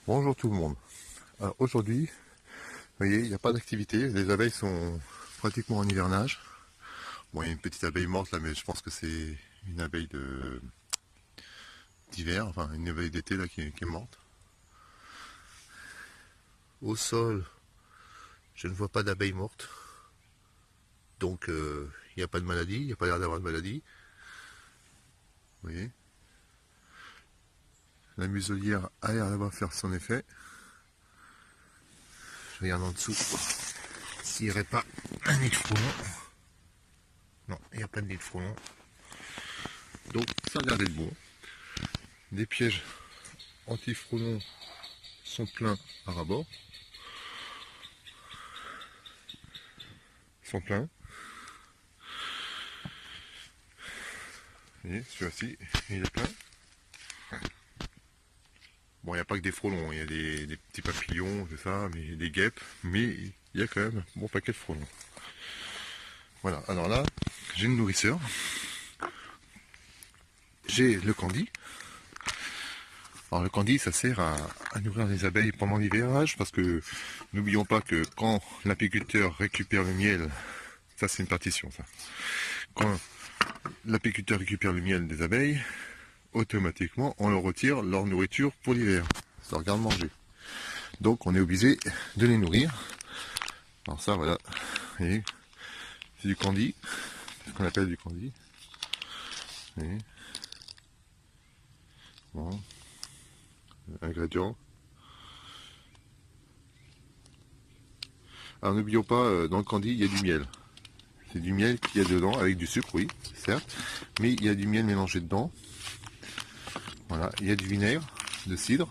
Bonjour tout le monde. Alors aujourd'hui, vous voyez, il n'y a pas d'activité. Les abeilles sont pratiquement en hivernage. Bon, il y a une petite abeille morte là, mais je pense que c'est une abeille d'hiver, enfin une abeille d'été là qui est morte. Au sol, je ne vois pas d'abeilles mortes. Donc il n'y a pas de maladie, il n'y a pas l'air d'avoir de maladie. Vous voyez. La muselière a l'air d'avoir fait son effet. Je regarde en dessous s'il n'y aurait pas un nid de frelon. Non, il n'y a pas de nid de frelon. Donc ça a l'air d'être bon. Des pièges anti-frelons sont pleins à rabord. Ils sont pleins. Vous voyez, celui-ci, il est plein. Bon, il n'y a pas que des frelons, il y a des petits papillons, c'est ça, mais des guêpes, mais il y a quand même un bon paquet de frelons. Voilà, alors là, j'ai une nourrisseur. J'ai le candy. Alors le candy, ça sert à nourrir les abeilles pendant l'hivernage, parce que n'oublions pas que quand l'apiculteur récupère le miel, ça c'est une partition ça. Quand l'apiculteur récupère le miel des abeilles, automatiquement on leur retire leur nourriture pour l'hiver, ça leur garde manger. Donc on est obligé de les nourrir. Alors ça voilà, vous voyez, c'est du candy, c'est ce qu'on appelle du candy. Vous voyez. Bon. Ingrédients. Alors n'oublions pas, dans le candy il y a du miel. C'est du miel qu'il y a dedans, avec du sucre, oui, certes, mais il y a du miel mélangé dedans. Voilà, il y a du vinaigre, de cidre.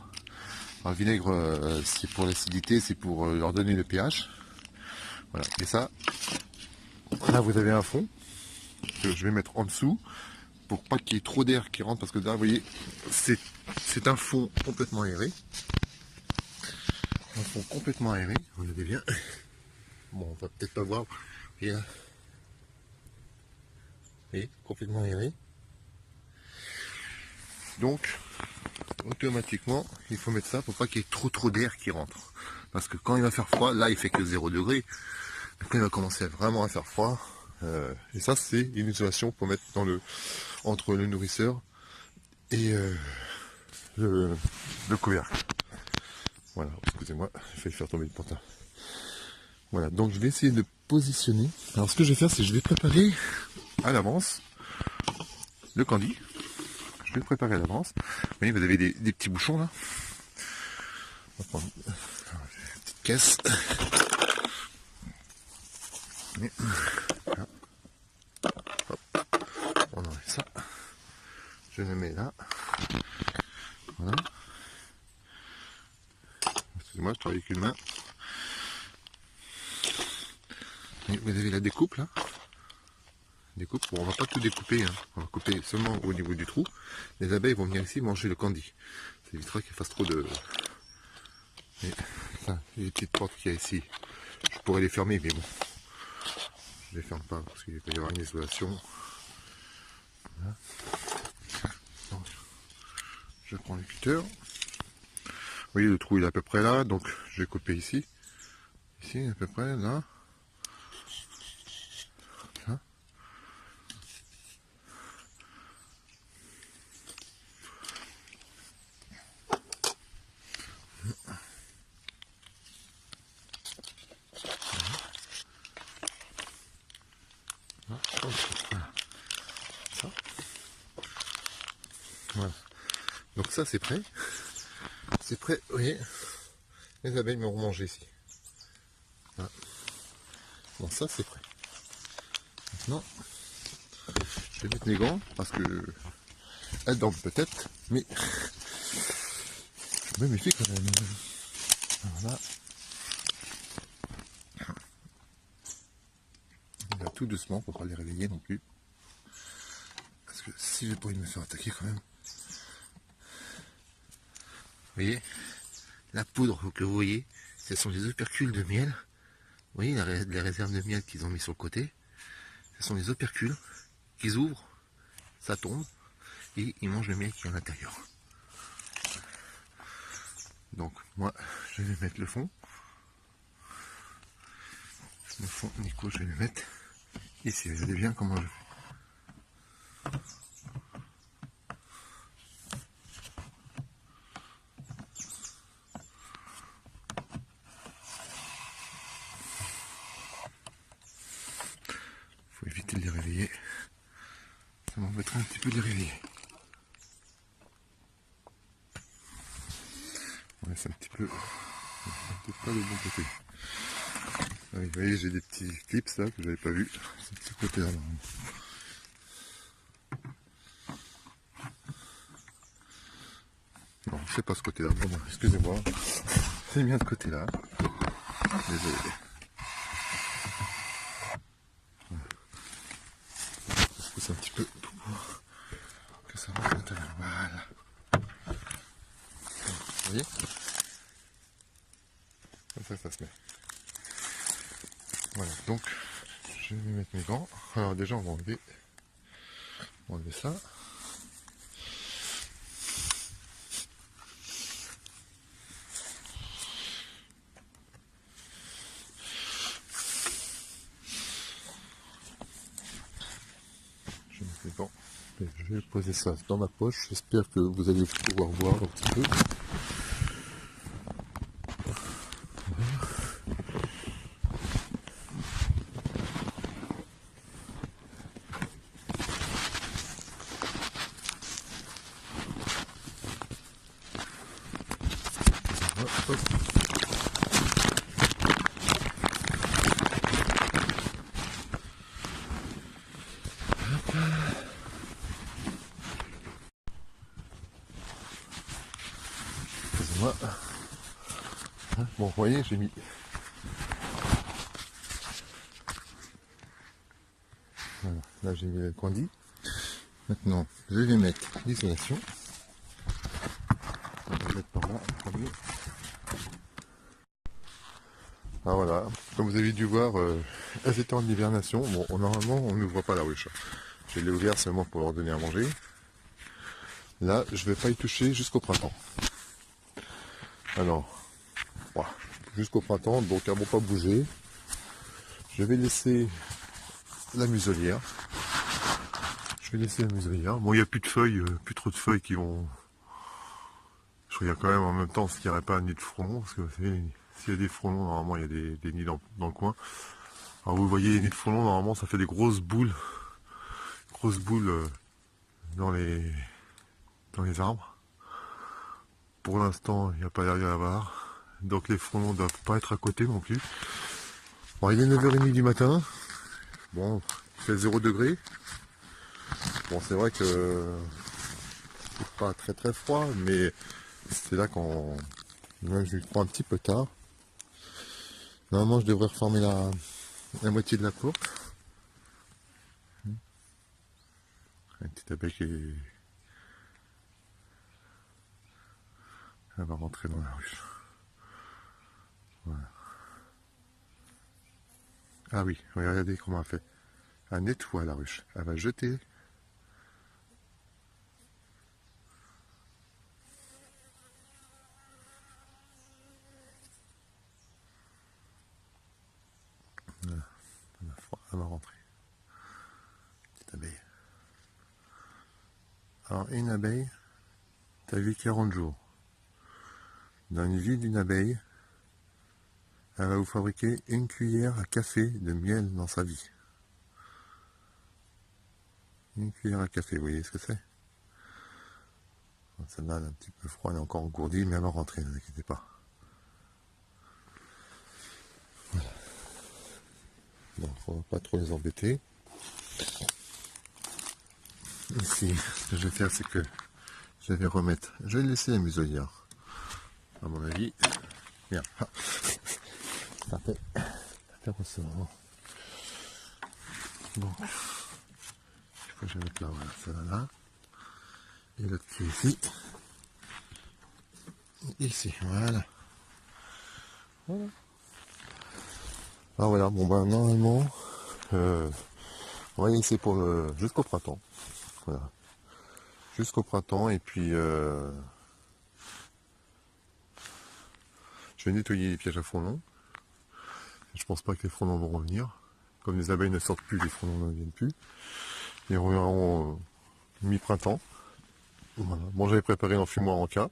Alors, le vinaigre, c'est pour l'acidité, c'est pour leur donner le pH. Voilà, et ça, là vous avez un fond que je vais mettre en dessous pour pas qu'il y ait trop d'air qui rentre, parce que là, vous voyez, c'est un fond complètement aéré. Un fond complètement aéré, regardez bien. Bon, on va peut-être pas voir. Et là, vous voyez, complètement aéré. Donc, automatiquement, il faut mettre ça pour pas qu'il y ait trop d'air qui rentre. Parce que quand il va faire froid, là il fait que 0 degré. Quand il va commencer vraiment à faire froid, et ça c'est une isolation pour mettre entre le nourrisseur et le couvercle. Voilà, excusez-moi, j'ai failli faire tomber le pantin. Voilà, donc je vais essayer de positionner. Alors ce que je vais faire, c'est que je vais préparer à l'avance le candy. Je vais le préparer à l'avance. Vous voyez, vous avez des petits bouchons là. On va prendre une petite caisse. Et, là. Hop, on enlève ça. Je le mets là. Voilà. Excusez-moi, je travaille avec une main. Et vous avez la découpe là. Découpe, bon, on va pas tout découper, hein. On va couper seulement au niveau du trou. Les abeilles vont venir ici manger le candy. Ça évitera qu'il fasse trop de... Et ça, les petites portes qu'il y a ici, je pourrais les fermer, mais bon, je les ferme pas parce qu'il va y avoir une isolation. Voilà. Donc, je prends le cutter. Vous voyez, le trou il est à peu près là, donc je vais couper ici. Ici, à peu près, là. Là. Voilà. Ça. Voilà. Donc ça c'est prêt. C'est prêt, vous voyez. Les abeilles m'auront mangé ici. Voilà. Bon, ça c'est prêt. Maintenant, je vais mettre mes gants parce que elles dorment peut-être, mais je me méfie quand même. Voilà. On va tout doucement pour pas les réveiller non plus. Parce que si j'ai pas envie de me faire attaquer quand même. Vous voyez, la poudre que vous voyez, ce sont les opercules de miel. Vous voyez les réserves de miel qu'ils ont mis sur le côté. Ce sont les opercules qu'ils ouvrent, ça tombe, et ils mangent le miel qui est à l'intérieur. Donc moi je vais mettre le fond. Le fond Nico je vais le mettre ici. Regardez bien comment je fais. Faut éviter de les réveiller. Ça m'embêtera un petit peu de les réveiller. Ouais, c'est un petit peu pas le bon côté. Ah oui, vous voyez, j'ai des petits clips là que j'avais pas vu. C'est de ce côté-là. Non, c'est pas ce côté-là. Bon, excusez-moi. C'est bien ce côté-là. Désolé. Je pousse un petit peu pour que ça rentre à l'intérieur. Voilà. Vous voyez? Comme ça se met. Voilà, donc je vais mettre mes gants. Alors déjà on va enlever ça. Je vais mettre mes gants. Et je vais poser ça dans ma poche. J'espère que vous allez pouvoir voir un petit peu. Hop. Excusez-moi. Bon, vous voyez, j'ai mis. Voilà, là j'ai mis le condi. Maintenant, je vais mettre l'isolation. On va mettre par là en premier. Ah voilà, comme vous avez dû voir, elles étaient en hibernation. Bon, normalement, on n'ouvre pas la ruche. Je l'ai ouvert seulement pour leur donner à manger. Là, je vais pas y toucher jusqu'au printemps. Alors, voilà, jusqu'au printemps, donc elles vont pas bouger. Je vais laisser la muselière. Bon, il n'y a plus de feuilles, plus trop de feuilles qui vont. Je regarde quand même en même temps s'il n'y aurait pas un nid de frelons, parce que s'il y a des frelons, normalement il y a des nids dans le coin. Alors vous voyez, les nids de frelons, normalement ça fait des grosses boules dans les arbres. Pour l'instant, il n'y a pas l'air d'y avoir. Donc les frelons ne doivent pas être à côté non plus. Bon, il est 9h30 du matin. Bon, il fait 0 degré. Bon, c'est vrai que c'est pas très très froid, mais c'est là quand même je lui prends un petit peu tard. Normalement, je devrais reformer la moitié de la porte. Une petite abeille qui est... Elle va rentrer dans la ruche. Voilà. Ah oui, regardez comment elle fait. Elle nettoie la ruche. Elle va jeter. Voilà. Elle va rentrer. Petite abeille. Alors, une abeille, t'as vu 40 jours. Dans une vie d'une abeille, elle va vous fabriquer une cuillère à café de miel dans sa vie. Une cuillère à café, vous voyez ce que c'est? Celle-là, elle est un petit peu froide, elle est encore engourdie, mais elle va rentrer, ne vous inquiétez pas. Voilà. Donc, on va pas trop les embêter. Ici, ce que je vais faire, c'est que je vais remettre, je vais laisser la muselière. À mon avis, bien. Ça fait ressort. Donc, il faut que je mette là, voilà, celle-là là. Et l'autre qui est ici. Ici, voilà. Voilà. Ah voilà, bon ben normalement, on va y laisser pour jusqu'au printemps. Voilà. Jusqu'au printemps et puis Je vais nettoyer les pièges à frelons. Je pense pas que les frelons vont revenir. Comme les abeilles ne sortent plus, les frelons ne viennent plus. Ils reviendront mi-printemps. Voilà. Bon, j'avais préparé l'enfumoir en cas.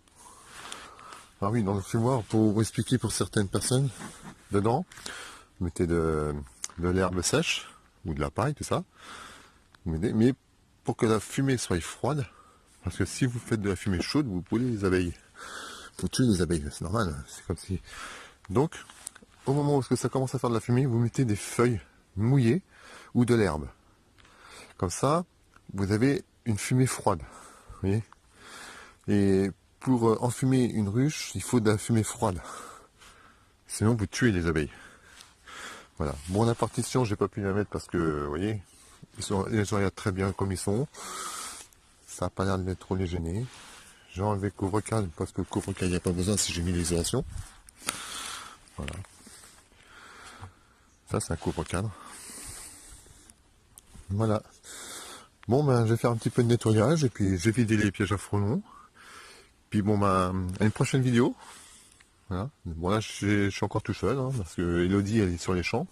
Ah oui, dans l'enfumoir, pour vous expliquer pour certaines personnes, dedans, vous mettez de l'herbe sèche, ou de la paille, tout ça. Mais pour que la fumée soit froide, parce que si vous faites de la fumée chaude, vous brûlez les abeilles. Vous tuez les abeilles, c'est normal. C'est comme si. Donc, au moment où ça commence à faire de la fumée, vous mettez des feuilles mouillées ou de l'herbe. Comme ça, vous avez une fumée froide. Vous voyez ? Et pour enfumer une ruche, il faut de la fumée froide. Sinon, vous tuez les abeilles. Voilà. Bon, la partition, j'ai pas pu la mettre parce que, vous voyez, ils regardent très bien comme ils sont. Ça n'a pas l'air d'être trop les gêner. J'ai enlevé le couvre-cadre parce que le couvre-cadre, il n'y a pas besoin si j'ai mis l'isolation. Voilà. Ça, c'est un couvre-cadre. Voilà. Bon, ben, je vais faire un petit peu de nettoyage et puis j'ai vidé les pièges à frelons. Puis bon, ben, à une prochaine vidéo. Voilà. Bon, là, je suis encore tout seul, hein, parce que Elodie, elle est sur les champs.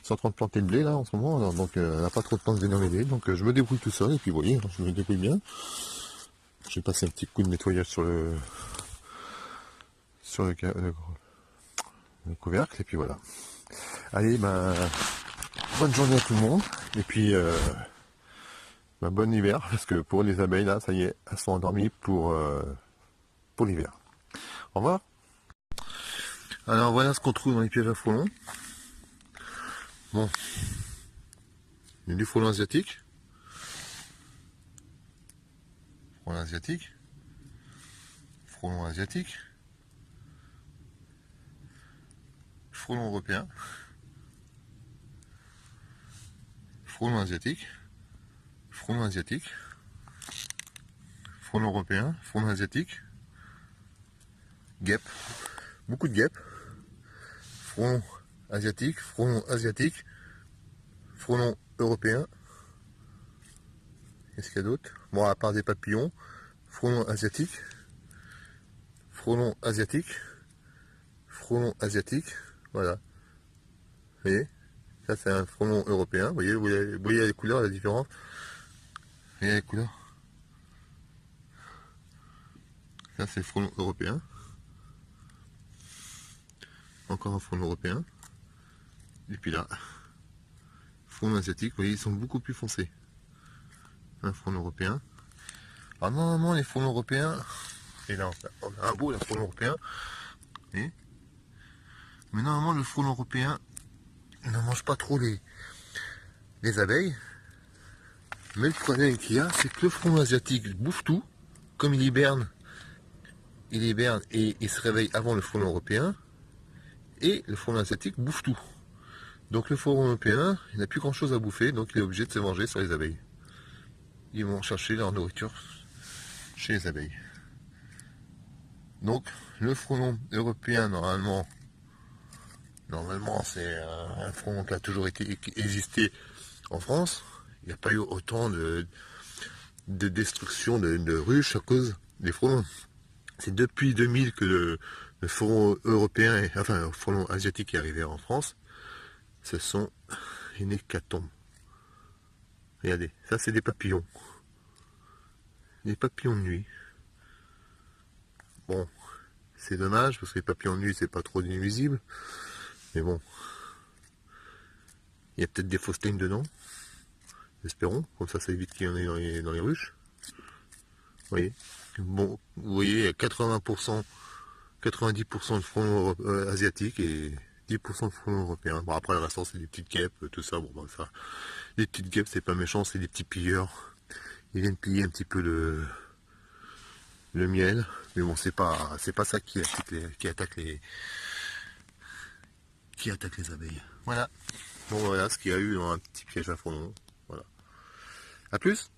Ils sont en train de planter le blé, là, en ce moment. Alors, donc, elle n'a pas trop de temps de venir m'aider. Donc, je me débrouille tout seul. Et puis, vous voyez, je me débrouille bien. J'ai passé un petit coup de nettoyage sur le couvercle. Et puis, voilà. Allez, ben, bonne journée à tout le monde. Et puis, ben, bon hiver. Parce que pour les abeilles, là, ça y est, elles sont endormies pour l'hiver. Au revoir. Alors voilà ce qu'on trouve dans les pièges à frelons. Bon, il y a du frelon asiatique. Frelon asiatique. Frelon asiatique. Frelon européen. Frelon asiatique. Frelon asiatique. Frelon européen. Frelon asiatique. Guêpe. Beaucoup de guêpes. Frelon asiatique. Frelon asiatique. Frelon européen. Qu'est-ce qu'il y a d'autre? Bon, à part des papillons. Frelon asiatique. Frelon asiatique. Frelon asiatique. Voilà. Vous voyez? Ça, c'est un frelon européen. Vous voyez les couleurs, la différence? Vous voyez les couleurs? Ça, c'est le frelon européen. Encore un frelon européen. Et puis là, frelon asiatique. Vous voyez, ils sont beaucoup plus foncés. Un frelon européen. Alors, normalement, les frelons européens, et là, on a un beau, le frelon européen. Mais normalement, le frelon européen ne mange pas trop les abeilles. Mais le problème qu'il y a, c'est que le frelon asiatique bouffe tout. Comme il hiberne et il se réveille avant le frelon européen. Et le frelon asiatique bouffe tout. Donc le frelon européen, il n'a plus grand chose à bouffer, donc il est obligé de se venger sur les abeilles. Ils vont chercher leur nourriture chez les abeilles. Donc le frelon européen, normalement c'est un frelon qui a toujours existé en France. Il n'y a pas eu autant de destruction de ruches à cause des frelons. C'est depuis 2000 que le frelon européen, enfin le frelon asiatique est arrivé en France. Ce sont une hécatombe. Regardez, ça c'est des papillons. Des papillons de nuit. Bon, c'est dommage parce que les papillons de nuit c'est pas trop nuisible. Mais bon, il y a peut-être des fausses dedans. Espérons, comme ça évite qu'il y en ait dans les ruches. Vous voyez. Bon, vous voyez, il y a 80%, 90% de frelons asiatiques et 10% de frelons européens. Bon, après le restant c'est des petites guêpes, tout ça. Bon, ben, ça, les petites guêpes c'est pas méchant, c'est des petits pilleurs. Ils viennent piller un petit peu le miel, mais bon, c'est pas ça qui attaque les abeilles. Voilà. Bon, voilà ce qu'il y a eu dans un petit piège à frelons. Voilà. À plus.